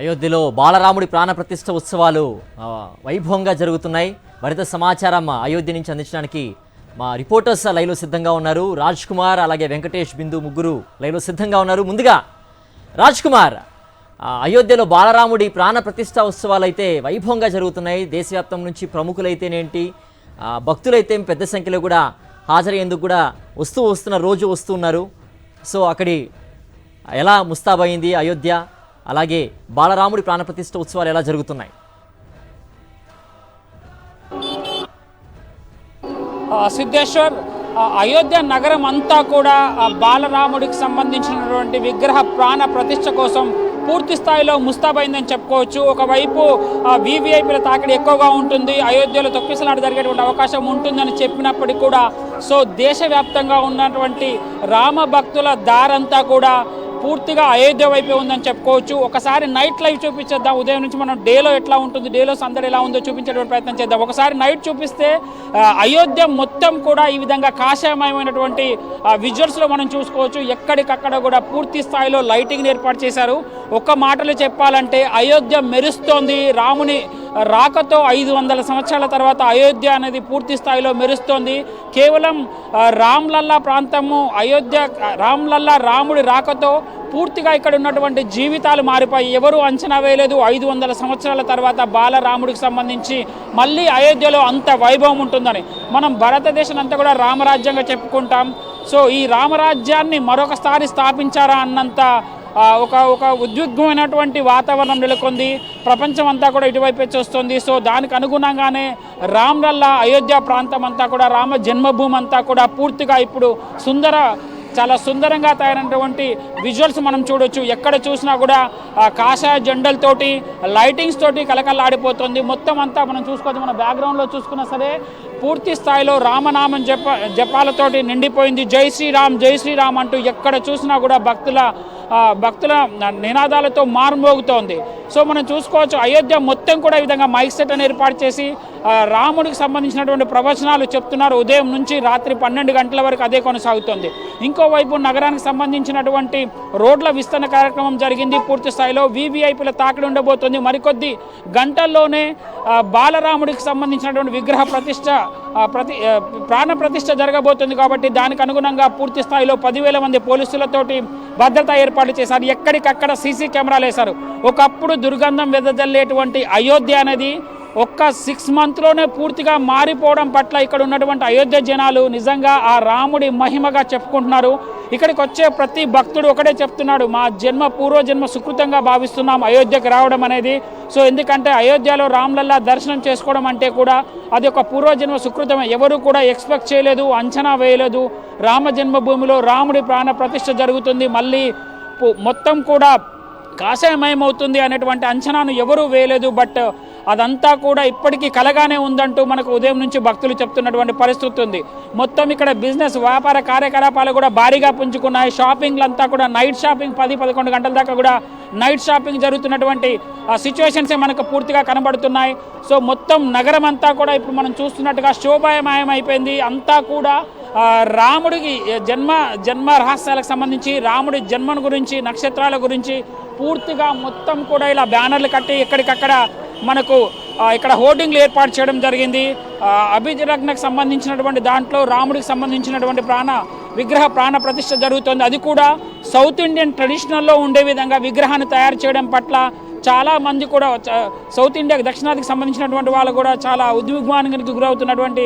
అయోధ్యలో బాలరాముడి ప్రాణప్రతిష్ఠ ఉత్సవాలు వైభవంగా జరుగుతున్నాయి. మరింత సమాచారం అయోధ్య నుంచి అందించడానికి మా రిపోర్టర్స్ లైవ్లో సిద్ధంగా ఉన్నారు. రాజ్ కుమార్ అలాగే వెంకటేష్, బిందు ముగ్గురు లైవ్లో సిద్ధంగా ఉన్నారు. ముందుగా రాజ్ కుమార్, అయోధ్యలో బాలరాముడి ప్రాణప్రతిష్ఠ ఉత్సవాలు అయితే వైభవంగా జరుగుతున్నాయి. దేశవ్యాప్తం నుంచి ప్రముఖులైతేనేంటి, భక్తులైతే పెద్ద సంఖ్యలో కూడా హాజరయ్యేందుకు కూడా రోజు వస్తున్నారు. సో అక్కడి ఎలా ముస్తాబైంది అయోధ్య, అలాగే బాలరాముడి ప్రాణప్రతిష్ఠ ఉత్సవాలు ఎలా జరుగుతున్నాయి? సిద్ధేశ్వర్, అయోధ్య నగరం అంతా కూడా బాలరాముడికి సంబంధించినటువంటి విగ్రహ ప్రాణ ప్రతిష్ఠ కోసం పూర్తి స్థాయిలో ముస్తాబైందని చెప్పుకోవచ్చు. ఒకవైపు వీవీఐపీల తాకిడి ఎక్కువగా ఉంటుంది, అయోధ్యలో తొక్కిసలాట జరిగేటువంటి అవకాశం ఉంటుందని చెప్పినప్పటికీ కూడా దేశవ్యాప్తంగా ఉన్నటువంటి రామ భక్తుల దారంతా కూడా పూర్తిగా అయోధ్య వైపే ఉందని చెప్పుకోవచ్చు. ఒకసారి నైట్ లైవ్ చూపించేద్దాం. ఉదయం నుంచి మనం డేలో ఎట్లా ఉంటుంది, డేలో సందడి ఎలా ఉందో చూపించేటువంటి ప్రయత్నం చేద్దాం. ఒకసారి నైట్ చూపిస్తే అయోధ్య మొత్తం కూడా ఈ విధంగా కాషాయమయమైనటువంటి విజువల్స్లో మనం చూసుకోవచ్చు. ఎక్కడికక్కడ కూడా పూర్తి స్థాయిలో లైటింగ్ ఏర్పాటు చేశారు. ఒక్క మాటలు చెప్పాలంటే అయోధ్య మెరుస్తోంది. రాముని రాకతో 500 సంవత్సరాల తర్వాత అయోధ్య అనేది పూర్తి స్థాయిలో మెరుస్తోంది. కేవలం రామ్లల్లా ప్రాంతము అయోధ్య, రామ్లల్లా రాముడి రాకతో పూర్తిగా ఇక్కడ ఉన్నటువంటి జీవితాలు మారిపోయి ఎవరు అంచనా వేయలేదు 500 సంవత్సరాల తర్వాత బాలరాముడికి సంబంధించి మళ్ళీ అయోధ్యలో అంత వైభవం ఉంటుందని. మనం భారతదేశం అంతా కూడా రామరాజ్యంగా చెప్పుకుంటాం. సో ఈ రామరాజ్యాన్ని మరొకసారి స్థాపించారా అన్నంత ఒక ఉద్విగ్నమైనటువంటి వాతావరణం నెలకొంది. ప్రపంచం అంతా కూడా ఇటువైపే చూస్తుంది. సో దానికి అనుగుణంగానే రామ్లల్లా అయోధ్య ప్రాంతం అంతా కూడా, రామ జన్మభూమి అంతా కూడా పూర్తిగా ఇప్పుడు చాలా సుందరంగా తయారైనటువంటి విజువల్స్ మనం చూడొచ్చు. ఎక్కడ చూసినా కూడా కాషాయ జెండలతోటి, లైటింగ్స్ తోటి కలకల్లాడిపోతుంది. మొత్తం అంతా మనం చూసుకోవచ్చు. మన బ్యాక్గ్రౌండ్లో చూసుకున్నా సరే పూర్తి స్థాయిలో రామనామం జపాలతోటి నిండిపోయింది. జై శ్రీరామ్, జై శ్రీరామ్ అంటూ ఎక్కడ చూసినా కూడా భక్తుల నినాదాలతో మారుమోగుతోంది. సో మనం చూసుకోవచ్చు అయోధ్య మొత్తం కూడా ఈ విధంగా మైక్ సెట్ అని ఏర్పాటు చేసి రాముడికి సంబంధించినటువంటి ప్రవచనాలు చెప్తున్నారు. ఉదయం నుంచి రాత్రి 12 గంటల వరకు అదే కొనసాగుతుంది. ఇంకోవైపు నగరానికి సంబంధించినటువంటి రోడ్ల విస్తరణ కార్యక్రమం జరిగింది. పూర్తి స్థాయిలో వీవీఐపీల తాకిడి ఉండబోతుంది. మరికొద్ది గంటల్లోనే బాలరాముడికి సంబంధించినటువంటి విగ్రహ ప్రాణ ప్రతిష్ఠ జరగబోతుంది. కాబట్టి దానికి అనుగుణంగా పూర్తి స్థాయిలో 10,000 మంది పోలీసులతోటి భద్రతా ఏర్పాట్లు చేశారు. ఎక్కడికక్కడ సీసీ కెమెరాలు వేశారు. ఒకప్పుడు దుర్గంధం వెదజల్లేటువంటి అయోధ్య అనేది ఒక్క 6 మంత్లోనే పూర్తిగా మారిపోవడం పట్ల ఇక్కడ ఉన్నటువంటి అయోధ్య జనాలు నిజంగా ఆ రాముడి మహిమగా చెప్పుకుంటున్నారు. ఇక్కడికి వచ్చే ప్రతి భక్తుడు ఒకటే చెప్తున్నాడు, మా పూర్వజన్మ సుకృతంగా భావిస్తున్నాం అయోధ్యకు రావడం అనేది. సో ఎందుకంటే అయోధ్యలో రామ్లల్లా దర్శనం చేసుకోవడం అంటే కూడా అది ఒక పూర్వజన్మ సుకృతమే. ఎవరు కూడా ఎక్స్పెక్ట్ చేయలేదు, అంచనా వేయలేదు రామ జన్మభూమిలో రాముడి ప్రాణ ప్రతిష్ఠ జరుగుతుంది, మళ్ళీ మొత్తం కూడా కాషాయమయమవుతుంది అనేటువంటి అంచనాను ఎవరూ వేయలేదు. బట్ అదంతా కూడా ఇప్పటికీ కలగానే ఉందంటూ మనకు ఉదయం నుంచి భక్తులు చెప్తున్నటువంటి పరిస్థితి ఉంది. మొత్తం ఇక్కడ బిజినెస్, వ్యాపార కార్యకలాపాలు కూడా భారీగా పుంజుకున్నాయి. షాపింగ్లంతా కూడా నైట్ షాపింగ్ 10-11 గంటల దాకా కూడా నైట్ షాపింగ్ జరుగుతున్నటువంటి సిచ్యువేషన్సే మనకు పూర్తిగా కనబడుతున్నాయి. సో మొత్తం నగరం అంతా కూడా ఇప్పుడు మనం చూస్తున్నట్టుగా శోభాయమయం అయిపోయింది. అంతా కూడా రాముడికి జన్మ రహస్యాలకు సంబంధించి, రాముడి జన్మను గురించి, నక్షత్రాల గురించి పూర్తిగా మొత్తం కూడా ఇలా బ్యానర్లు కట్టి ఎక్కడికక్కడ మనకు ఇక్కడ హోర్డింగ్లు ఏర్పాటు చేయడం జరిగింది. అభిలగ్నకు సంబంధించినటువంటి దాంట్లో రాముడికి సంబంధించినటువంటి విగ్రహ ప్రాణ ప్రతిష్ఠ జరుగుతుంది. అది కూడా సౌత్ ఇండియన్ ట్రెడిషనల్లో ఉండే విధంగా విగ్రహాన్ని తయారు చేయడం పట్ల చాలా మంది కూడా సౌత్ ఇండియాకి, దక్షిణాదికి సంబంధించినటువంటి వాళ్ళు కూడా చాలా ఉద్విగ్నానికి గురవుతున్నటువంటి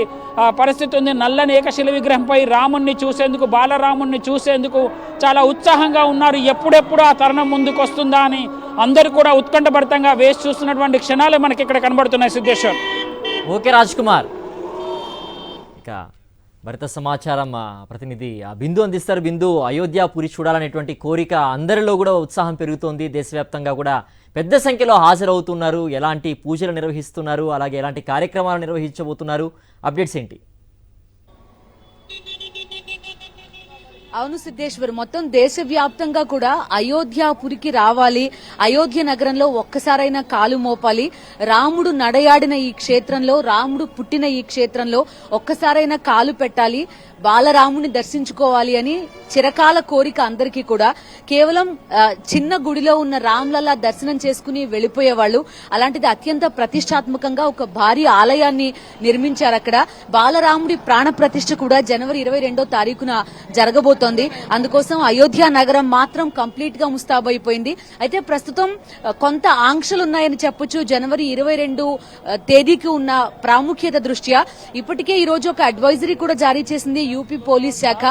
పరిస్థితి ఉంది. నల్లని ఏకశిల విగ్రహంపై రాముణ్ణి చూసేందుకు, బాలరాముణ్ణి చూసేందుకు చాలా ఉత్సాహంగా ఉన్నారు. ఎప్పుడెప్పుడు ఆ తరుణం ముందుకు వస్తుందా అని అందరూ కూడా ఉత్కంఠభరితంగా వేసి చూస్తున్నటువంటి క్షణాలు మనకి ఇక్కడ కనబడుతున్నాయి. సిద్ధేశ్వర్. ఓకే రాజ్ కుమార్, ఇక భరిత సమాచారం ప్రతినిధి బిందు అందిస్తారు. బిందు, అయోధ్య పురి చూడాలనేటువంటి కోరిక అందరిలో కూడా ఉత్సాహం పెరుగుతోంది. దేశవ్యాప్తంగా కూడా పెద్ద సంఖ్యలో హాజరవుతున్నారు. ఎలాంటి పూజలు నిర్వహిస్తున్నారు, అలాగే ఎలాంటి కార్యక్రమాలు నిర్వహించబోతున్నారు, అప్డేట్స్ ఏంటి? అవును సిద్ధేశ్వర్, మొత్తం దేశవ్యాప్తంగా కూడా అయోధ్యాపురికి రావాలి, అయోధ్య నగరంలో ఒక్కసారైనా కాలు మోపాలి, రాముడు నడయాడిన ఈ క్షేత్రంలో, రాముడు పుట్టిన ఈ క్షేత్రంలో ఒక్కసారైనా కాలు పెట్టాలి, బాలరాముని దర్శించుకోవాలి అని చిరకాల కోరిక అందరికీ కూడా. కేవలం చిన్న గుడిలో ఉన్న రామ్లలా దర్శనం చేసుకుని వెళ్లిపోయేవాళ్లు. అలాంటిది అత్యంత ప్రతిష్టాత్మకంగా ఒక భారీ ఆలయాన్ని నిర్మించారు అక్కడ. బాలరాముడి ప్రాణ ప్రతిష్ఠ కూడా జనవరి 22వ తారీఖున జరగబోతోంది. అందుకోసం అయోధ్య నగరం మాత్రం కంప్లీట్ గా ముస్తాబైపోయింది. అయితే ప్రస్తుతం కొంత ఆంక్షలున్నాయని చెప్పొచ్చు. జనవరి 22 తేదీకి ఉన్న ప్రాముఖ్యత దృష్ట్యా ఇప్పటికే ఈ రోజు ఒక అడ్వైజరీ కూడా జారీ చేసింది యూపీ పోలీస్ శాఖ.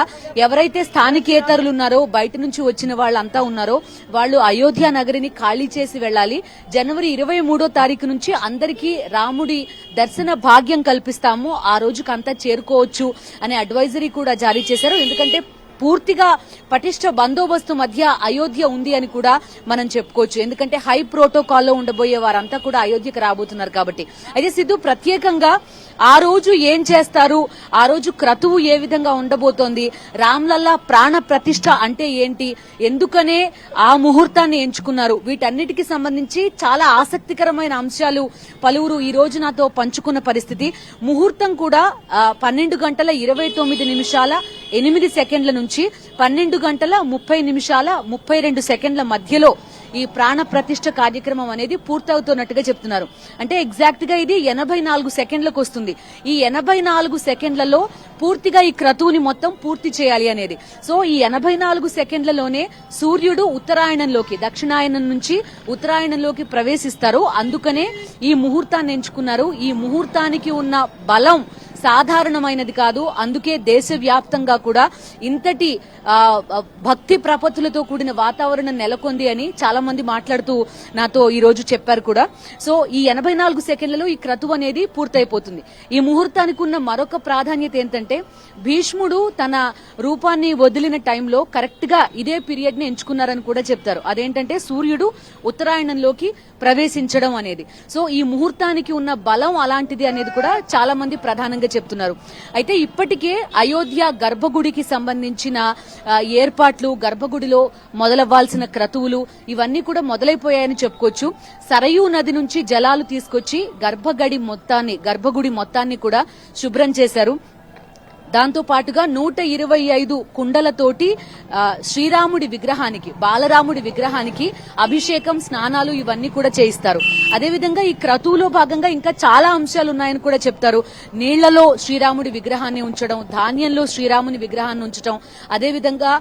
ఎవరైతే స్థానికేతరులు ఉన్నారో, బయట నుంచి వచ్చిన వాళ్ళంతా ఉన్నారో వాళ్ళు అయోధ్య నగరిని ఖాళీ చేసి వెళ్లాలి. జనవరి 23వ తారీఖు నుంచి అందరికీ రాముడి దర్శన భాగ్యం కల్పిస్తాము, ఆ రోజుకంతా చేరుకోవచ్చు అనే అడ్వైజరీ కూడా జారీ చేశారు. ఎందుకంటే పూర్తిగా పటిష్ట బందోబస్తు మధ్య అయోధ్య ఉంది అని కూడా మనం చెప్పుకోవచ్చు. ఎందుకంటే హై ప్రోటోకాల్లో ఉండబోయే వారంతా కూడా అయోధ్యకు రాబోతున్నారు కాబట్టి. అయితే సిద్ధు, ప్రత్యేకంగా ఆ రోజు ఏం చేస్తారు, ఆ రోజు క్రతువు ఏ విధంగా ఉండబోతోంది, రామ్లల్లా ప్రాణ ప్రతిష్ఠ అంటే ఏంటి, ఎందుకనే ఆ ముహూర్తాన్ని ఎంచుకున్నారు, వీటన్నిటికీ సంబంధించి చాలా ఆసక్తికరమైన అంశాలు పలువురు ఈ రోజు నాతో పంచుకున్న పరిస్థితి. ముహూర్తం కూడా 12:29:08 నుంచి 12:30:32 మధ్యలో ఈ ప్రాణ ప్రతిష్ఠ కార్యక్రమం అనేది పూర్తవుతున్నట్టుగా చెప్తున్నారు. అంటే ఎగ్జాక్ట్ గా ఇది 84 సెకండ్లకు వస్తుంది. ఈ 84 సెకండ్లలో పూర్తిగా ఈ క్రతువుని మొత్తం పూర్తి చేయాలి అనేది. సో ఈ 84 సెకండ్లలోనే సూర్యుడు ఉత్తరాయణంలోకి, దక్షిణాయనం నుంచి ఉత్తరాయణంలోకి ప్రవేశిస్తారు. అందుకనే ఈ ముహూర్తాన్ని ఎంచుకున్నారు. ఈ ముహూర్తానికి ఉన్న బలం సాధారణమైనది కాదు. అందుకే దేశవ్యాప్తంగా కూడా ఇంతటి భక్తి ప్రపత్తులతో కూడిన వాతావరణం నెలకొంది అని చాలా మంది మాట్లాడుతూ నాతో ఈ రోజు చెప్పారు కూడా. సో ఈ 84 సెకండ్లలో ఈ క్రతువు అనేది పూర్తయిపోతుంది. ఈ ముహూర్తానికి ఉన్న మరొక ప్రాధాన్యత ఏంటంటే, భీష్ముడు తన రూపాన్ని వదిలిన టైంలో కరెక్ట్ గా ఇదే పీరియడ్ ని ఎంచుకున్నారని కూడా చెప్తారు. అదేంటంటే సూర్యుడు ఉత్తరాయణంలోకి ప్రవేశించడం అనేది. సో ఈ ముహూర్తానికి ఉన్న బలం అలాంటిది అనేది కూడా చాలా మంది ప్రధానంగా చెప్తున్నారు. అయితే ఇప్పటికే అయోధ్య గర్భగుడికి సంబంధించిన ఏర్పాట్లు, గర్భగుడిలో మొదలవ్వాల్సిన క్రతువులు ఇవన్నీ కూడా మొదలైపోయాయని చెప్పుకోవచ్చు. సరయూ నది నుంచి జలాలు తీసుకొచ్చి గర్భగుడి మొత్తాన్ని కూడా శుభ్రం చేశారు. దాంతో పాటుగా 125 కుండలతోటి శ్రీరాముడి విగ్రహానికి, బాలరాముడి విగ్రహానికి అభిషేకం, స్నానాలు ఇవన్నీ కూడా చేయిస్తారు. అదేవిధంగా ఈ క్రతువులో భాగంగా ఇంకా చాలా అంశాలు ఉన్నాయని కూడా చెప్తారు. నీళ్లలో శ్రీరాముడి విగ్రహాన్ని ఉంచడం, ధాన్యంలో శ్రీరాముని విగ్రహాన్ని ఉంచడం, అదేవిధంగా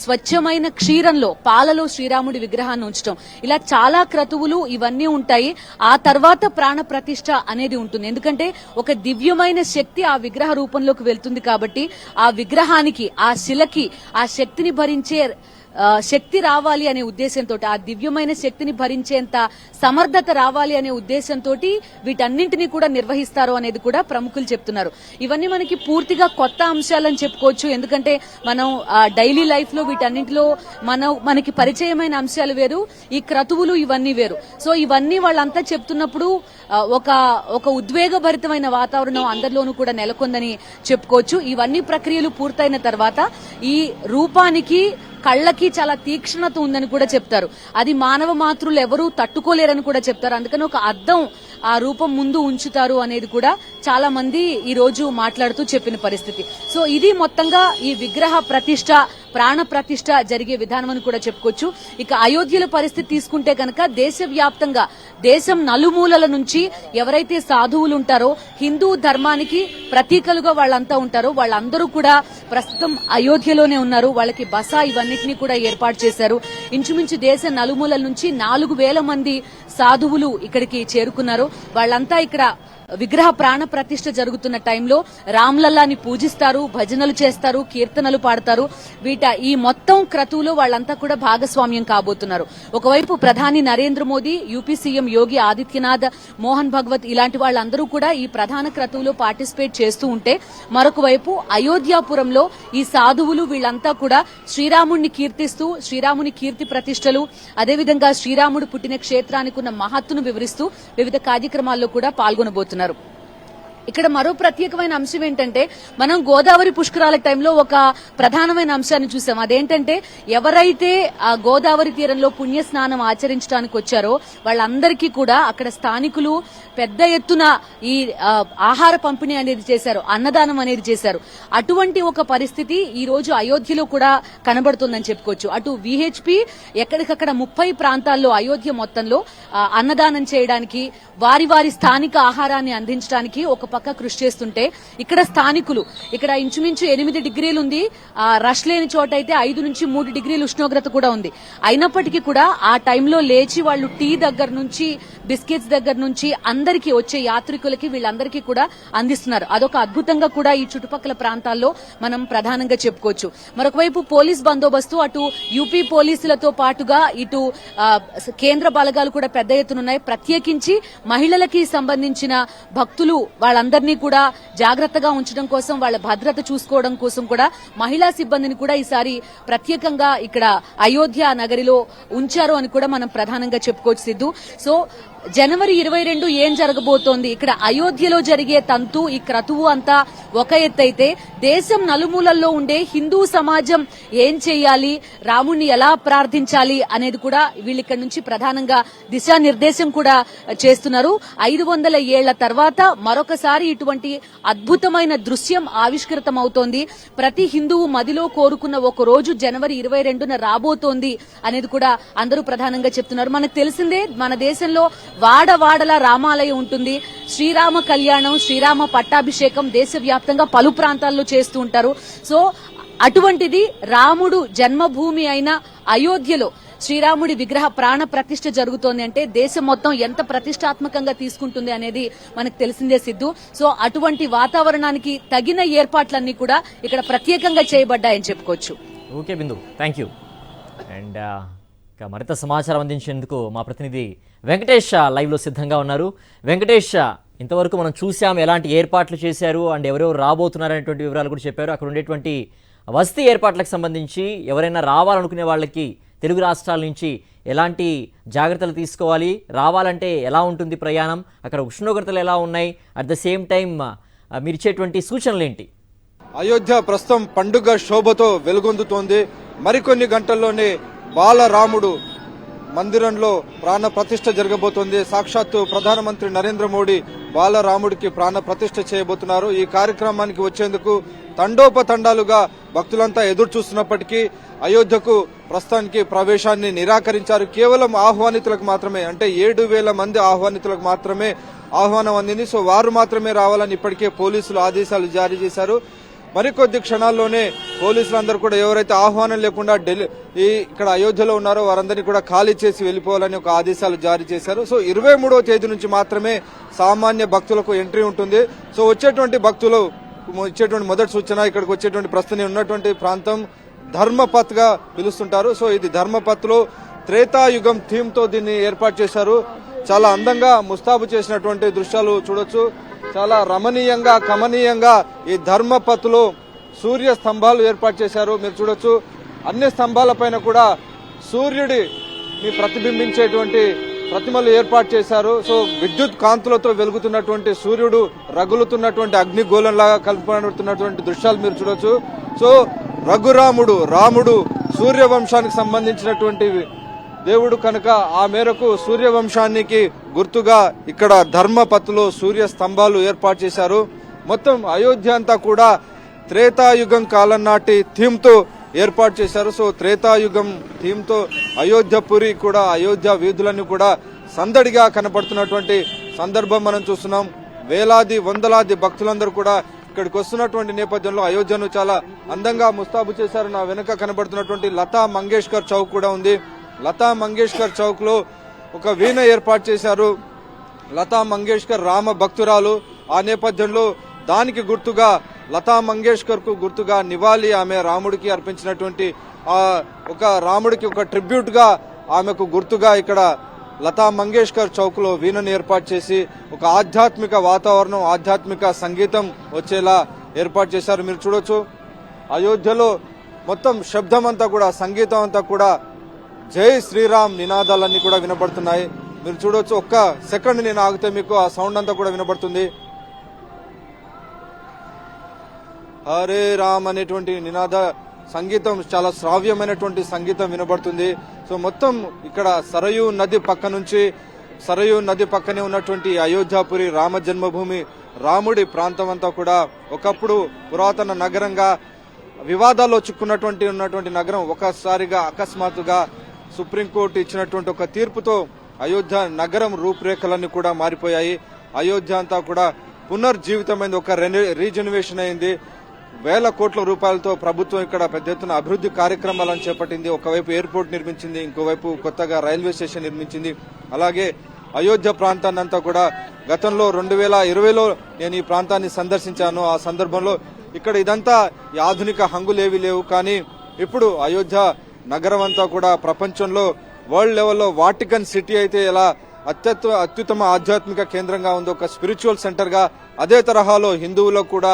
స్వచ్ఛమైన క్షీరంలో, పాలలో శ్రీరాముడి విగ్రహాన్ని ఉంచడం, ఇలా చాలా క్రతువులు ఇవన్నీ ఉంటాయి. ఆ తర్వాత ప్రాణ ప్రతిష్ఠ అనేది ఉంటుంది. ఎందుకంటే ఒక దివ్యమైన శక్తి ఆ విగ్రహ రూపంలోకి వెళ్తుంది కాబట్టి ఆ విగ్రహానికి, ఆ శిలకి ఆ శక్తిని భరించే శక్తి రావాలి అనే ఉద్దేశంతో, ఆ దివ్యమైన శక్తిని భరించేంత సమర్థత రావాలి అనే ఉద్దేశంతో వీటన్నింటినీ కూడా నిర్వహిస్తారు అనేది కూడా ప్రముఖులు చెప్తున్నారు. ఇవన్నీ మనకి పూర్తిగా కొత్త అంశాలని చెప్పుకోవచ్చు. ఎందుకంటే మనం డైలీ లైఫ్ లో వీటన్నింటిలో మనకి పరిచయమైన అంశాలు వేరు, ఈ క్రతువులు ఇవన్నీ వేరు. సో ఇవన్నీ వాళ్ళంతా చెప్తున్నప్పుడు ఒక ఉద్వేగభరితమైన వాతావరణం అందరిలోనూ కూడా నెలకొందని చెప్పుకోవచ్చు. ఇవన్నీ ప్రక్రియలు పూర్తయిన తర్వాత ఈ రూపానికి, కళ్ళకి చాలా తీక్షణత ఉందని కూడా చెప్తారు. అది మానవ మాతృలు ఎవరూ తట్టుకోలేరని కూడా చెప్తారు. అందుకని ఒక అద్దం ఆ రూపం ముందు ఉంచుతారు అనేది కూడా చాలా మంది ఈ రోజు మాట్లాడుతూ చెప్పిన పరిస్థితి. సో ఇది మొత్తంగా ఈ విగ్రహ ప్రతిష్ఠ, ప్రాణ ప్రతిష్ఠ జరిగే విధానం అని కూడా చెప్పుకోవచ్చు. ఇక అయోధ్యల పరిస్థితి తీసుకుంటే కనుక దేశవ్యాప్తంగా, దేశం నలుమూలల నుంచి ఎవరైతే సాధువులు ఉంటారో, హిందూ ధర్మానికి ప్రతీకలుగా వాళ్ళంతా ఉంటారో వాళ్ళందరూ కూడా ప్రస్తుతం అయోధ్యలోనే ఉన్నారు. వాళ్ళకి బస ఇవన్నిటినీ కూడా ఏర్పాటు చేశారు. ఇంచుమించు దేశ నలుమూలల నుంచి 4,000 మంది సాధువులు ఇక్కడికి చేరుకున్నారు. వాళ్ళంతా ఇక్కడ విగ్రహ ప్రాణ ప్రతిష్ఠ జరుగుతున్న టైంలో రామ్లల్లాని పూజిస్తారు, భజనలు చేస్తారు, కీర్తనలు పాడతారు. ఈ మొత్తం క్రతువులో వాళ్ళంతా కూడా భాగస్వామ్యం కాబోతున్నారు. ఒకవైపు ప్రధాని నరేంద్ర మోదీ, యూపీ సీఎం యోగి ఆదిత్యనాథ్, మోహన్ భగవత్ ఇలాంటి వాళ్ళందరూ కూడా ఈ ప్రధాన క్రతువులో పార్టిసిపేట్ చేస్తూ ఉంటే, మరొక వైపు అయోధ్యాపురంలో ఈ సాధువులు వీళ్ళంతా కూడా శ్రీరాముడిని కీర్తిస్తూ, శ్రీరాముని కీర్తి ప్రతిష్టలు, అదేవిధంగా శ్రీరాముడు పుట్టిన క్షేత్రానికి ఉన్న మహత్తును వివరిస్తూ వివిధ కార్యక్రమాల్లో కూడా పాల్గొనబోతున్నారు. ఇక్కడ మరో ప్రత్యేకమైన అంశం ఏంటంటే మనం గోదావరి పుష్కరాల టైంలో ఒక ప్రధానమైన అంశాన్ని చూసాం. అదేంటంటే ఎవరైతే ఆ గోదావరి తీరంలో పుణ్య స్నానం ఆచరించడానికి వచ్చారో వాళ్ళందరికీ కూడా అక్కడ స్థానికులు పెద్ద ఎత్తున ఈ ఆహార పంపిణీ అనేది చేశారు, అన్నదానం అనేది చేశారు. అటువంటి ఒక పరిస్థితి ఈ రోజు అయోధ్యలో కూడా కనబడుతుందని చెప్పుకోవచ్చు. అటు విహెచ్పి ఎక్కడికక్కడ 30 ప్రాంతాల్లో అయోధ్య మొత్తంలో అన్నదానం చేయడానికి, వారి వారి స్థానిక ఆహారాన్ని అందించడానికి ఒక పక్క కృషి చేస్తుంటే ఇక్కడ స్థానికులు ఇక్కడ ఇంచుమించు 8 డిగ్రీలు ఉంది, రష్ లేని చోట అయితే 5 నుంచి 3 డిగ్రీల ఉష్ణోగ్రత కూడా ఉంది. అయినప్పటికీ కూడా ఆ టైంలో లేచి వాళ్ళు టీ దగ్గర నుంచి బిస్కెట్స్ దగ్గర నుంచి అందరికీ వచ్చే యాత్రికులకి వీళ్ళందరికీ కూడా అందిస్తున్నారు. అదొక అద్భుతంగా కూడా ఈ చుట్టుపక్కల ప్రాంతాల్లో మనం ప్రధానంగా చెప్పుకోవచ్చు. మరొకవైపు పోలీస్ బందోబస్తు అటు యూపీ పోలీసులతో పాటుగా ఇటు కేంద్ర బలగాలు కూడా పెద్ద ఎత్తునున్నాయి. ప్రత్యేకించి మహిళలకి సంబంధించిన భక్తులు వాళ్ళందరినీ కూడా జాగ్రత్తగా ఉంచడం కోసం, వాళ్ళ భద్రత చూసుకోవడం కోసం కూడా మహిళా సిబ్బందిని కూడా ఈసారి ప్రత్యేకంగా ఇక్కడ అయోధ్య నగరిలో ఉంచారు అని కూడా మనం ప్రధానంగా చెప్పుకోవచ్చు సిద్ధు. సో జనవరి 22 ఏం జరగబోతోంది, ఇక్కడ అయోధ్యలో జరిగే తంతు ఈ క్రతువు అంతా ఒక ఎత్తైతే దేశం నలుమూలల్లో ఉండే హిందూ సమాజం ఏం చేయాలి, రాముణ్ణి ఎలా ప్రార్థించాలి అనేది కూడా వీళ్ళు ఇక్కడ నుంచి ప్రధానంగా దిశానిర్దేశం కూడా చేస్తున్నారు. 500 ఏళ్ల తర్వాత మరొకసారి ఇటువంటి అద్భుతమైన దృశ్యం ఆవిష్కృతమవుతోంది. ప్రతి హిందువు మదిలో కోరుకున్న ఒక రోజు జనవరి 22న రాబోతోంది అనేది కూడా అందరూ ప్రధానంగా చెప్తున్నారు. మనకు తెలిసిందే మన దేశంలో వాడవాడల రామాలయం ఉంటుంది. శ్రీరామ కళ్యాణం, శ్రీరామ పట్టాభిషేకం దేశవ్యాప్తంగా పలు ప్రాంతాల్లో చేస్తూ ఉంటారు. సో అటువంటిది రాముడు జన్మభూమి అయిన అయోధ్యలో శ్రీరాముడి విగ్రహ ప్రాణ ప్రతిష్ఠ జరుగుతోంది అంటే దేశం మొత్తం ఎంత ప్రతిష్టాత్మకంగా తీసుకుంటుంది అనేది మనకు తెలిసిందే సిద్ధు. సో అటువంటి వాతావరణానికి తగిన ఏర్పాట్లన్నీ కూడా ఇక్కడ ప్రత్యేకంగా చేయబడ్డాయని చెప్పుకోవచ్చు. Okay Bindu, thank you. And మరింత సమాచారం అందించేందుకు మా ప్రతినిధి వెంకటేష్ లైవ్లో సిద్ధంగా ఉన్నారు. వెంకటేష్, ఇంతవరకు మనం చూసాం ఎలాంటి ఏర్పాట్లు చేశారు అండ్ ఎవరెవరు రాబోతున్నారు అనేటువంటి వివరాలు కూడా చెప్పారు. అక్కడ ఉండేటువంటి వసతి ఏర్పాట్లకు సంబంధించి ఎవరైనా రావాలనుకునే వాళ్ళకి తెలుగు రాష్ట్రాల నుంచి ఎలాంటి జాగ్రత్తలు తీసుకోవాలి, రావాలంటే ఎలా ఉంటుంది ప్రయాణం, అక్కడ ఉష్ణోగ్రతలు ఎలా ఉన్నాయి, అట్ ద సేమ్ టైం మీరు ఇచ్చేటువంటి సూచనలు ఏంటి? అయోధ్య ప్రస్తుతం పండుగ శోభతో వెలుగొందుతోంది. మరికొన్ని గంటల్లోనే బాలరాముడు మందిరంలో ప్రాణ ప్రతిష్ఠ జరగబోతోంది. సాక్షాత్తు ప్రధానమంత్రి నరేంద్ర మోడీ బాలరాముడికి ప్రాణ ప్రతిష్ఠ చేయబోతున్నారు. ఈ కార్యక్రమానికి వచ్చేందుకు తండోపతండాలుగా భక్తులంతా ఎదురు చూస్తున్నప్పటికీ అయోధ్యకు ప్రస్తుతానికి ప్రవేశాన్ని నిరాకరించారు. కేవలం ఆహ్వానితులకు మాత్రమే, అంటే 7,000 మంది ఆహ్వానితులకు మాత్రమే ఆహ్వానం అందింది. సో వారు మాత్రమే రావాలని ఇప్పటికే పోలీసులు ఆదేశాలు జారీ చేశారు. మరికొద్ది క్షణాల్లోనే పోలీసులందరూ కూడా ఎవరైతే ఆహ్వానం లేకుండా ఇక్కడ అయోధ్యలో ఉన్నారో వారందరినీ కూడా ఖాళీ చేసి వెళ్లిపోవాలని ఒక ఆదేశాలు జారీ చేశారు. సో 23వ తేదీ నుంచి మాత్రమే సామాన్య భక్తులకు ఎంట్రీ ఉంటుంది. సో వచ్చేటువంటి భక్తులు ఇచ్చేటువంటి మొదటి సూచన, ఇక్కడికి వచ్చేటువంటి ప్రస్తుతం ఉన్నటువంటి ప్రాంతం ధర్మపత్ గా పిలుస్తుంటారు. సో ఇది ధర్మపత్ లో త్రేతాయుగం థీమ్ తో దీన్ని ఏర్పాటు చేశారు. చాలా అందంగా ముస్తాబు చేసినటువంటి దృశ్యాలు చూడొచ్చు. చాలా రమణీయంగా కమనీయంగా ఈ ధర్మపత్లో సూర్య స్తంభాలు ఏర్పాటు చేశారు. మీరు చూడొచ్చు, అన్ని స్తంభాల పైన కూడా సూర్యుడిని ప్రతిబింబించేటువంటి ప్రతిమలు ఏర్పాటు చేశారు. సో విద్యుత్ కాంతులతో వెలుగుతున్నటువంటి సూర్యుడు రగులుతున్నటువంటి అగ్నిగోళంలాగా కల్పడుతున్నటువంటి దృశ్యాలు మీరు చూడొచ్చు. సో రాముడు సూర్యవంశానికి సంబంధించినటువంటి దేవుడు కనుక ఆ మేరకు సూర్యవంశానికి గుర్తుగా ఇక్కడ ధర్మపత్లో సూర్య స్తంభాలు ఏర్పాటు చేశారు. మొత్తం అయోధ్య అంతా కూడా త్రేతాయుగం కాలం నాటి థీమ్ తో ఏర్పాటు చేశారు. సో త్రేతాయుగం థీమ్ తో అయోధ్యపురి కూడా, అయోధ్య వీధులన్నీ కూడా సందడిగా కనపడుతున్నటువంటి సందర్భం మనం చూస్తున్నాం. వేలాది వందలాది భక్తులందరూ కూడా ఇక్కడికి వస్తున్నటువంటి నేపథ్యంలో అయోధ్యను చాలా అందంగా ముస్తాబు చేశారు. నా వెనుక కనబడుతున్నటువంటి లతా మంగేష్కర్ చౌక్ కూడా ఉంది. లతా మంగేష్కర్ చౌక్ లో ఒక వీణ ఏర్పాటు చేశారు. లతా మంగేష్కర్ రామ భక్తురాలు. ఆ నేపథ్యంలో దానికి గుర్తుగా లతా మంగేష్కర్ కు గుర్తుగా నివాళి ఆమె రాముడికి అర్పించినటువంటి ఒక రాముడికి ఒక ట్రిబ్యూట్ గా ఆమెకు గుర్తుగా ఇక్కడ లతా మంగేష్కర్ చౌక్ లో వీణను ఏర్పాటు చేసి ఒక ఆధ్యాత్మిక వాతావరణం, ఆధ్యాత్మిక సంగీతం వచ్చేలా ఏర్పాటు చేశారు. మీరు చూడొచ్చు, అయోధ్యలో మొత్తం శబ్దం అంతా కూడా, సంగీతం అంతా కూడా జై శ్రీరామ్ నినాదాలన్నీ కూడా వినపడుతున్నాయి. మీరు చూడొచ్చు, ఒక్క సెకండ్ నేను ఆగితే మీకు ఆ సౌండ్ అంతా కూడా వినపడుతుంది. హరే రామ్ అనేటువంటి నినాద సంగీతం, చాలా శ్రావ్యమైనటువంటి సంగీతం వినబడుతుంది. సో మొత్తం ఇక్కడ సరయూ నది పక్క నుంచి, సరయూ నది పక్కనే ఉన్నటువంటి అయోధ్యాపురి రామ జన్మభూమి రాముడి ప్రాంతం అంతా కూడా ఒకప్పుడు పురాతన నగరంగా, వివాదాల్లో చిక్కున్నటువంటి నగరం ఒకసారిగా అకస్మాత్తుగా సుప్రీంకోర్టు ఇచ్చినటువంటి ఒక తీర్పుతో అయోధ్య నగరం రూపురేఖలన్నీ కూడా మారిపోయాయి. అయోధ్య అంతా కూడా పునర్జీవితమైంది, ఒక రీజనరేషన్ అయింది. వేల కోట్ల రూపాయలతో ప్రభుత్వం ఇక్కడ పెద్ద ఎత్తున అభివృద్ధి కార్యక్రమాలను చేపట్టింది. ఒకవైపు ఎయిర్పోర్ట్ నిర్మించింది, ఇంకోవైపు కొత్తగా రైల్వే స్టేషన్ నిర్మించింది. అలాగే అయోధ్య ప్రాంతాన్ని అంతా కూడా గతంలో 2020లో నేను ఈ ప్రాంతాన్ని సందర్శించాను. ఆ సందర్భంలో ఇక్కడ ఇదంతా ఆధునిక హంగులేవి లేవు, కానీ ఇప్పుడు అయోధ్య నగరం అంతా కూడా ప్రపంచంలో వరల్డ్ లెవెల్లో వాటికన్ సిటీ అయితే ఎలా అత్యుత్తమ ఆధ్యాత్మిక కేంద్రంగా ఉందో, ఒక స్పిరిచువల్ సెంటర్ గా, అదే తరహాలో హిందువులకు కూడా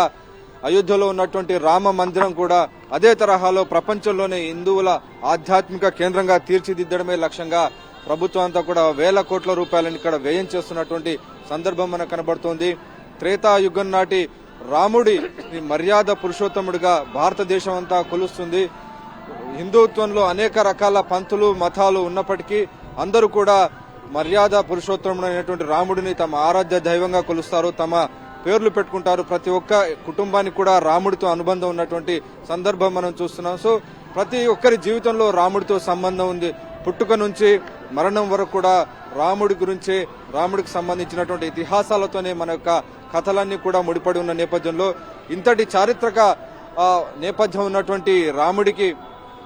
అయోధ్యలో ఉన్నటువంటి రామ మందిరం కూడా అదే తరహాలో ప్రపంచంలోనే హిందువుల ఆధ్యాత్మిక కేంద్రంగా తీర్చిదిద్దడమే లక్ష్యంగా ప్రభుత్వం అంతా కూడా వేల కోట్ల రూపాయలను ఇక్కడ వ్యయం చేస్తున్నటువంటి సందర్భం మనకు కనబడుతోంది. త్రేతాయుగం నాటి రాముడి మర్యాద పురుషోత్తముడిగా భారతదేశం అంతా కొలుస్తుంది. హిందుత్వంలో అనేక రకాల పంతులు మతాలు ఉన్నప్పటికీ అందరూ కూడా మర్యాద పురుషోత్తముడు అయినటువంటి రాముడిని తమ ఆరాధ్య దైవంగా కొలుస్తారు, తమ పేర్లు పెట్టుకుంటారు. ప్రతి ఒక్క కుటుంబానికి కూడా రాముడితో అనుబంధం ఉన్నటువంటి సందర్భం మనం చూస్తున్నాం. సో ప్రతి ఒక్కరి జీవితంలో రాముడితో సంబంధం ఉంది. పుట్టుక నుంచి మరణం వరకు కూడా రాముడి గురించి, రాముడికి సంబంధించినటువంటి ఇతిహాసాలతోనే మన యొక్క కథలన్నీ కూడా ముడిపడి ఉన్న నేపథ్యంలో ఇంతటి చారిత్రక నేపథ్యం ఉన్నటువంటి రాముడికి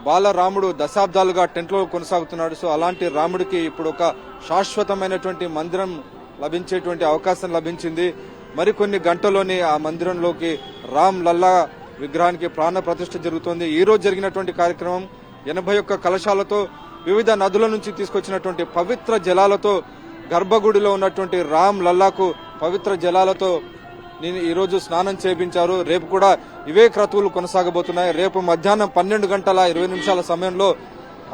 బాలరాముడు దశాబ్దాలుగా టెంట్లో కొనసాగుతున్నాడు. సో అలాంటి రాముడికి ఇప్పుడు ఒక శాశ్వతమైనటువంటి మందిరం లభించేటువంటి అవకాశం లభించింది. మరికొన్ని గంటల్లోనే ఆ మందిరంలోకి రామ్ లల్లా విగ్రహానికి ప్రాణ ప్రతిష్ఠ జరుగుతోంది. ఈ రోజు జరిగినటువంటి కార్యక్రమం 81 కలశాలతో, వివిధ నదుల నుంచి తీసుకొచ్చినటువంటి పవిత్ర జలాలతో, గర్భగుడిలో ఉన్నటువంటి రామ్ లల్లాకు పవిత్ర జలాలతో ఈ రోజు స్నానం చేయించారు. రేపు కూడా ఇవే క్రతువులు కొనసాగబోతున్నాయి. రేపు మధ్యాహ్నం 12:20 సమయంలో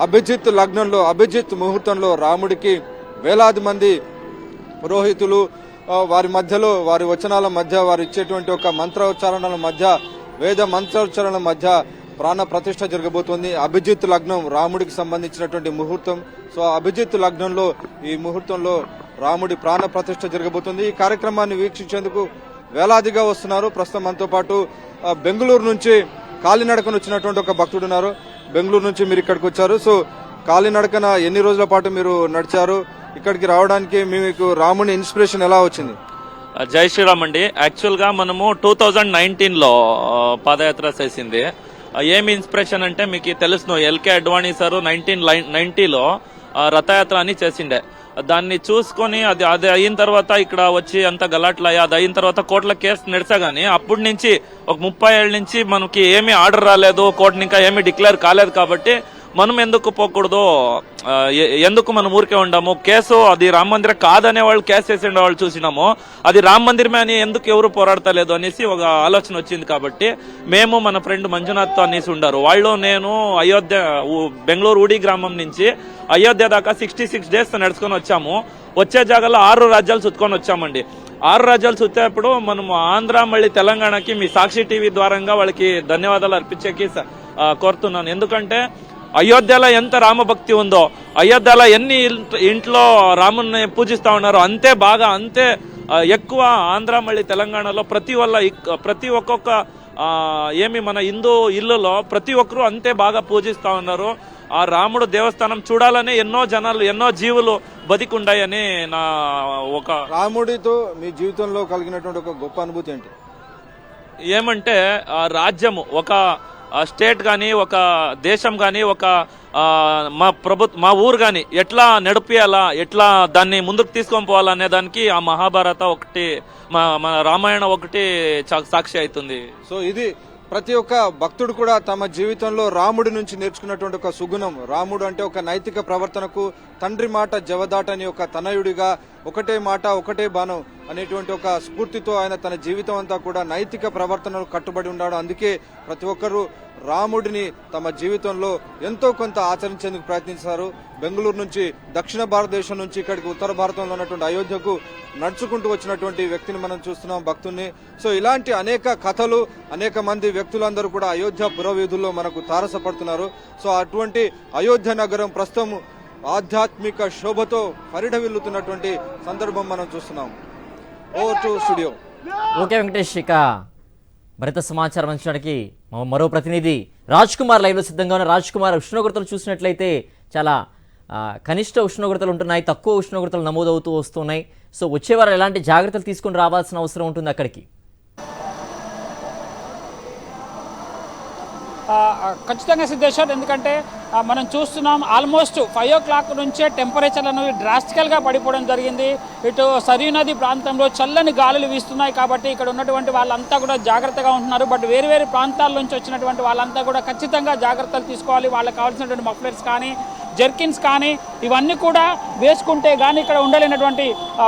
అభిజిత్ లగ్నంలో, అభిజిత్ ముహూర్తంలో రాముడికి వేలాది మంది పురోహితులు వారి మధ్యలో, వారి వచనాల మధ్య, వారు ఇచ్చేటువంటి ఒక మంత్రోచ్చారణల మధ్య, వేద మంత్రోచ్చారణల మధ్య ప్రాణ ప్రతిష్ఠ జరగబోతోంది. అభిజిత్ లగ్నం రాముడికి సంబంధించినటువంటి ముహూర్తం. సో అభిజిత్ లగ్నంలో ఈ ముహూర్తంలో రాముడి ప్రాణ ప్రతిష్ఠ జరగబోతుంది. ఈ కార్యక్రమాన్ని వీక్షించేందుకు వేలాదిగా వస్తున్నారు. ప్రస్తుతం మనతో పాటు బెంగళూరు నుంచి కాలినడకను వచ్చినటువంటి ఒక భక్తుడు ఉన్నారు. బెంగళూరు నుంచి మీరు ఇక్కడికి వచ్చారు. సో కాలినడకన ఎన్ని రోజుల పాటు మీరు నడిచారు? ఇక్కడికి రావడానికి మీకు రాముని ఇన్స్పిరేషన్ ఎలా వచ్చింది? జై శ్రీరామ్ అండి. యాక్చువల్ గా మనము 2019లో పాదయాత్ర చేసింది. ఏమి ఇన్స్పిరేషన్ అంటే మీకు తెలుసు, ఎల్కే అడ్వాణి సార్ 1990లో రథయాత్ర అని చేసిండే. దాన్ని చూసుకొని అది అయిన తర్వాత ఇక్కడ వచ్చి అంత గలాట్లయ్యి, అది అయిన తర్వాత కోర్టుల కేసు నడిచగాని అప్పటి నుంచి ఒక 30 ఏళ్ళ నుంచి మనకి ఏమీ ఆర్డర్ రాలేదు, కోర్టుని ఇంకా ఏమీ డిక్లేర్ కాలేదు. కాబట్టి మనం ఎందుకు పోకూడదు, ఎందుకు మనం ఊరికే ఉండము, కేసు అది రామ మందిరం కాదనే వాళ్ళు కేసు వేసిండే వాళ్ళు చూసినాము, అది రామ మందిరమే అని ఎందుకు ఎవరు పోరాడతలేదు అనేసి ఒక ఆలోచన వచ్చింది. కాబట్టి మేము మన ఫ్రెండ్ మంజునాథ్తో అనేసి ఉండారు వాళ్ళు, నేను అయోధ్య బెంగళూరు ఊడి గ్రామం నుంచి అయోధ్య దాకా 66 డేస్ నడుచుకొని వచ్చాము. వచ్చే జాగాలో 6 రాజ్యాలు చుట్టుకొని వచ్చామండి. 6 రాజ్యాలు చుట్టేప్పుడు మనము ఆంధ్ర మళ్ళీ తెలంగాణకి మీ సాక్షి టీవీ ద్వారంగా వాళ్ళకి ధన్యవాదాలు అర్పించేకి కోరుతున్నాను. ఎందుకంటే అయోధ్యలో ఎంత రామభక్తి ఉందో, అయోధ్యలో ఎన్ని ఇంట్లో రాముని పూజిస్తా ఉన్నారో అంతే బాగా, అంతే ఎక్కువ ఆంధ్ర మళ్ళీ తెలంగాణలో ప్రతి ఒక్కొక్క ఏమి మన హిందూ ఇళ్లలో ప్రతి ఒక్కరూ అంతే బాగా పూజిస్తా ఉన్నారు. ఆ రాముడు దేవస్థానం చూడాలని ఎన్నో జనాలు, ఎన్నో జీవులు బతికుండాయని నా ఒక. రాముడితో మీ జీవితంలో కలిగినటువంటి ఒక గొప్ప అనుభూతి ఏంటి? ఏమంటే ఆ రాజ్యము, ఒక స్టేట్ గాని, ఒక దేశం గాని, ఒక మా ఊరు గాని ఎట్లా నడిపియాలా, ఎట్లా దాన్ని ముందుకు తీసుకొని పోవాలా అనే దానికి ఆ మహాభారత ఒకటి, మన రామాయణ ఒకటి సాక్షి అవుతుంది. సో ఇది ప్రతి ఒక్క భక్తుడు కూడా తమ జీవితంలో రాముడి నుంచి నేర్చుకున్నటువంటి ఒక సుగుణం. రాముడు అంటే ఒక నైతిక ప్రవర్తనకు, తండ్రి మాట జవదాటని ఒక తనయుడిగా, ఒకటే మాట ఒకటే బాణం అనేటువంటి ఒక స్ఫూర్తితో ఆయన తన జీవితం అంతా కూడా నైతిక ప్రవర్తనలు కట్టుబడి ఉన్నాడు. అందుకే ప్రతి ఒక్కరూ రాముడిని తమ జీవితంలో ఎంతో కొంత ఆచరించేందుకు ప్రయత్నించారు. బెంగళూరు నుంచి దక్షిణ భారతదేశం నుంచి ఇక్కడికి ఉత్తర భారతంలో ఉన్నటువంటి అయోధ్యకు నడుచుకుంటూ వచ్చినటువంటి వ్యక్తిని మనం చూస్తున్నాం, భక్తుల్ని. సో ఇలాంటి అనేక కథలు, అనేక మంది వ్యక్తులందరూ కూడా అయోధ్య పురవీధుల్లో మనకు తారసపడుతున్నారు. సో అటువంటి అయోధ్య నగరం ప్రస్తుతం ఆధ్యాత్మిక శోభతో పరిఢవిల్లుతున్నటువంటి సందర్భం మనం చూస్తున్నాం. Over to studio. Okay Venkatesh, ఇక భరిత సమాచారం అందించడానికి మరో ప్రతినిధి రాజ్ కుమార్ లైవ్లో సిద్ధంగా ఉన్న. రాజ్ కుమార్, ఉష్ణోగ్రతలు చూసినట్లయితే చాలా కనిష్ట ఉష్ణోగ్రతలు ఉంటున్నాయి, తక్కువ ఉష్ణోగ్రతలు నమోదవుతూ వస్తున్నాయి. సో వచ్చేవారు ఎలాంటి జాగ్రత్తలు తీసుకుని రావాల్సిన అవసరం ఉంటుంది అక్కడికి? ఖచ్చితంగా సిద్ధేశ్వర్, ఎందుకంటే మనం చూస్తున్నాం ఆల్మోస్ట్ 5 o'clock నుంచే టెంపరేచర్లు అనేవి డ్రాస్టికల్గా పడిపోవడం జరిగింది. ఇటు సరియు నది ప్రాంతంలో చల్లని గాలులు వీస్తున్నాయి కాబట్టి ఇక్కడ ఉన్నటువంటి వాళ్ళంతా కూడా జాగ్రత్తగా ఉంటున్నారు. బట్ వేరు వేరు ప్రాంతాల నుంచి వచ్చినటువంటి వాళ్ళంతా కూడా ఖచ్చితంగా జాగ్రత్తలు తీసుకోవాలి. వాళ్ళకి కావాల్సినటువంటి మఫ్లర్స్ కానీ, జర్కిన్స్ కానీ ఇవన్నీ కూడా వేసుకుంటే కానీ ఇక్కడ ఉండలేనటువంటి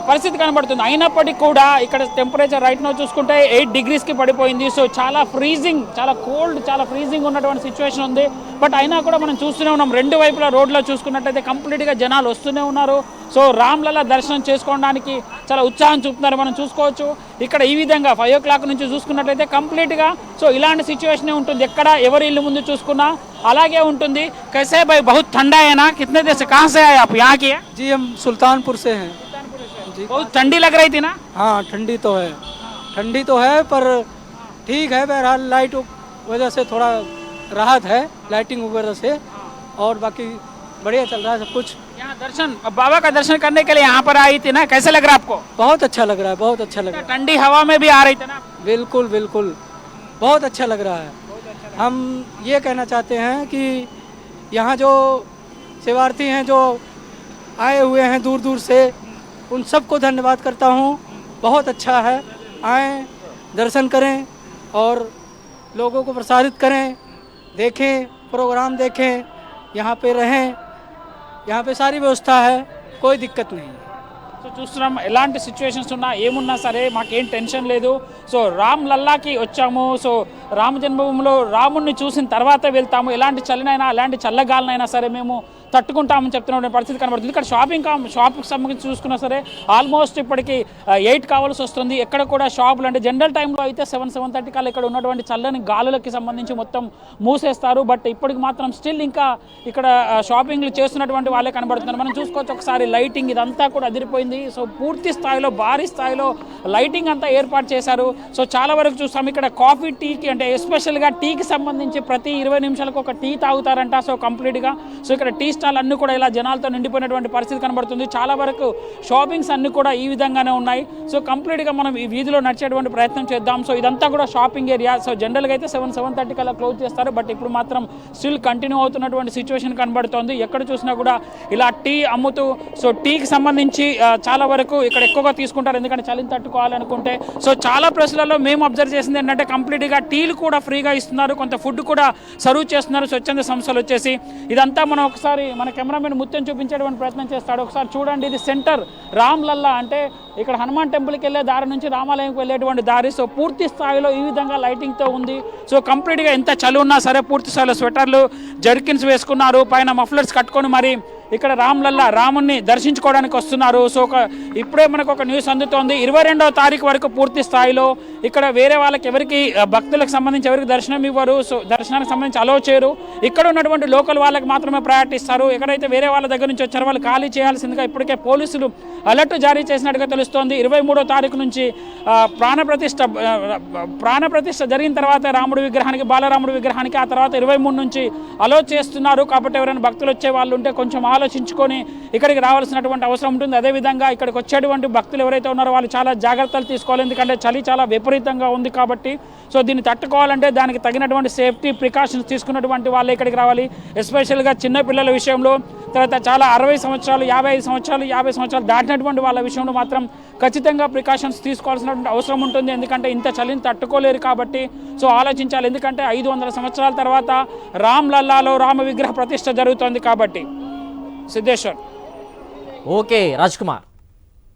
పరిస్థితి కనబడుతుంది. అయినప్పటికీ కూడా ఇక్కడ టెంపరేచర్ రైట్ నో చూసుకుంటే 8 degrees పడిపోయింది. సో చాలా ఫ్రీజింగ్, చాలా కోల్డ్, చాలా ఫ్రీజింగ్ ఉన్నటువంటి సిచ్యువేషన్ ఉంది. బట్ అయినా కూడా మనం చూస్తూనే ఉన్నాం, రెండు వైపుల రోడ్లో చూసుకున్నట్లయితే కంప్లీట్గా జనాలు వస్తూనే ఉన్నారు. సో రామ్లల్ల దర్శనం చేసుకోవడానికి చాలా ఉత్సాహం చూపుతున్నారు. మనం చూసుకోవచ్చు ఇక్కడ ఈ విధంగా 5 o'clock నుంచి చూసుకున్నట్లయితే కంప్లీట్గా సో ఇలాంటి సిచ్యువేషనే ఉంటుంది. ఎక్కడ ఎవరి ఇల్లు ముందు చూసుకున్నా అలాగే ఉంటుంది. कैसे भाई, बहुत ठंडा है ना? कितने देर से, कहाँ से आए आप? यहाँ के? जी हम सुल्तानपुर से हैं। जी, बहुत ठंडी लग रही थी ना? हाँ ठंडी तो है पर ठीक है। बहरहाल लाइट वजह से थोड़ा राहत है, लाइटिंग वगैरह से, और बाकी बढ़िया चल रहा है सब कुछ। यहाँ दर्शन, बाबा का दर्शन करने के लिए यहाँ पर आई थी ना, कैसे लग रहा है आपको? बहुत अच्छा लग रहा है, बहुत अच्छा लग रहा है। ठंडी हवा में भी आ रही थी ना? बिल्कुल बिल्कुल, बहुत अच्छा लग रहा है। हम ये कहना चाहते हैं कि यहाँ जो सेवार्थी हैं जो आए हुए हैं दूर दूर से, उन सबको धन्यवाद करता हूँ। बहुत अच्छा है, आएँ, दर्शन करें और लोगों को प्रसारित करें, देखें, प्रोग्राम देखें, यहाँ पे रहें। यहाँ पे सारी व्यवस्था है, कोई दिक्कत नहीं। సో చూస్తున్నాం ఎలాంటి సిచ్యువేషన్స్ ఉన్నా ఏమున్నా సరే మాకేం టెన్షన్ లేదు. సో రామ్ లల్లాకి వచ్చాము. సో రామ జన్మభూమిలో రాముడిని చూసిన తర్వాత వెళ్తాము. ఎలాంటి చలినైనా, ఎలాంటి చల్లగాలనైనా సరే మేము తట్టుకుంటామని చెప్తున్న పరిస్థితి కనబడుతుంది. ఇక్కడ షాప్కి సంబంధించి చూసుకున్నా సరే ఆల్మోస్ట్ ఇప్పటికి 8 కావాల్సి వస్తుంది. ఎక్కడ కూడా షాపులు అంటే జనరల్ టైంలో అయితే 7-7:30 కల్లా ఇక్కడ ఉన్నటువంటి చల్లని గాలులకి సంబంధించి మొత్తం మూసేస్తారు. బట్ ఇప్పటికి మాత్రం స్టిల్ ఇంకా ఇక్కడ షాపింగ్లు చేస్తున్నటువంటి వాళ్ళే కనబడుతున్నారు. మనం చూసుకోవచ్చు ఒకసారి లైటింగ్ ఇదంతా కూడా అదిరిపోయింది. సో పూర్తి స్థాయిలో, భారీ స్థాయిలో లైటింగ్ అంతా ఏర్పాటు చేశారు. సో చాలా వరకు చూస్తాం ఇక్కడ కాఫీ, టీకి అంటే ఎస్పెషల్గా టీకి సంబంధించి ప్రతి 20 నిమిషాలకు ఒక టీ తాగుతారంట. సో కంప్లీట్గా సో ఇక్కడ టీ స్టాల్ అన్నీ కూడా ఇలా జనాలతో నిండిపోయినటువంటి పరిస్థితి కనబడుతుంది. చాలా వరకు షాపింగ్స్ అన్నీ కూడా ఈ విధంగానే ఉన్నాయి. సో కంప్లీట్గా మనం ఈ వీధిలో నడిచేటువంటి ప్రయత్నం చేద్దాం. సో ఇదంతా కూడా షాపింగ్ ఏరియా. సో జనరల్గా అయితే 7-7:30 కల్లా క్లోజ్ చేస్తారు. బట్ ఇప్పుడు మాత్రం స్టిల్ కంటిన్యూ అవుతున్నటువంటి సిచ్యువేషన్ కనబడుతోంది. ఎక్కడ చూసినా కూడా ఇలా టీ అమ్ముతూ, సో టీకి సంబంధించి చాలా వరకు ఇక్కడ ఎక్కువగా తీసుకుంటారు, ఎందుకంటే చలిని తట్టుకోవాలనుకుంటే. సో చాలా ప్లేస్లలో మేము అబ్జర్వ్ చేసింది ఏంటంటే కంప్లీట్గా టీలు కూడా ఫ్రీగా ఇస్తున్నారు, కొంత ఫుడ్ కూడా సర్వ్ చేస్తున్నారు స్వచ్ఛంద సంస్థలు వచ్చేసి. ఇదంతా మనం ఒకసారి మన కెమెరామెన్ ముత్యం చూపించేటువంటి ప్రయత్నం చేస్తాడు. ఒకసారి చూడండి, ఇది సెంటర్ రామ్ లల్లా అంటే ఇక్కడ హనుమాన్ టెంపుల్కి వెళ్ళే దారి నుంచి రామాలయంకి వెళ్ళేటువంటి దారి. సో పూర్తి స్థాయిలో ఈ విధంగా లైటింగ్తో ఉంది. సో కంప్లీట్గా ఎంత చలి ఉన్నా సరే పూర్తి స్థాయిలో స్వెటర్లు, జర్కిన్స్ వేసుకున్నారు, పైన మఫ్లర్స్ కట్టుకొని మరి ఇక్కడ రామ్ లల్లా రాముణ్ణి దర్శించుకోవడానికి వస్తున్నారు. సో ఇప్పుడే మనకు ఒక న్యూస్ అందుతోంది, 22వ తారీఖు వరకు పూర్తి స్థాయిలో ఇక్కడ వేరే వాళ్ళకి ఎవరికి భక్తులకు సంబంధించి ఎవరికి దర్శనం ఇవ్వరు. సో దర్శనానికి సంబంధించి అలౌ చేయరు. ఇక్కడ ఉన్నటువంటి లోకల్ వాళ్ళకి మాత్రమే ప్రయారిటీ ఇస్తారు. ఎక్కడైతే వేరే వాళ్ళ దగ్గర నుంచి వచ్చారో వాళ్ళు ఖాళీ చేయాల్సిందిగా ఇప్పటికే పోలీసులు అలర్ట్ జారీ చేసినట్టుగా తెలుస్తోంది. 23వ తారీఖు నుంచి ప్రాణప్రతిష్ఠ జరిగిన తర్వాత రాముడి విగ్రహానికి, బాలరాముడి విగ్రహానికి, ఆ తర్వాత 23 నుంచి అలౌ చేస్తున్నారు. కాబట్టి ఎవరైనా భక్తులు వచ్చే వాళ్ళు ఉంటే కొంచెం ఆలోచించుకొని ఇక్కడికి రావాల్సినటువంటి అవసరం ఉంటుంది. అదేవిధంగా ఇక్కడికి వచ్చేటువంటి భక్తులు ఎవరైతే ఉన్నారో వాళ్ళు చాలా జాగ్రత్తలు తీసుకోవాలి, ఎందుకంటే చలి చాలా విపరీతంగా ఉంది కాబట్టి. సో దీన్ని తట్టుకోవాలంటే దానికి తగినటువంటి సేఫ్టీ ప్రికాషన్స్ తీసుకున్నటువంటి వాళ్ళే ఇక్కడికి రావాలి. ఎస్పెషల్గా చిన్నపిల్లల విషయంలో, తర్వాత చాలా 60 సంవత్సరాలు, 55 సంవత్సరాలు, 50 సంవత్సరాలు దాటినటువంటి వాళ్ళ విషయంలో మాత్రం ఖచ్చితంగా ప్రికాషన్స్ తీసుకోవాల్సినటువంటి అవసరం ఉంటుంది, ఎందుకంటే ఇంత చలిని తట్టుకోలేరు కాబట్టి. సో ఆలోచించాలి, ఎందుకంటే 500 సంవత్సరాల తర్వాత రామ్ లల్లాలో రామ విగ్రహ ప్రతిష్ఠ జరుగుతోంది కాబట్టి. సిద్ధేశ్వర్. ఓకే రాజ్ కుమార్.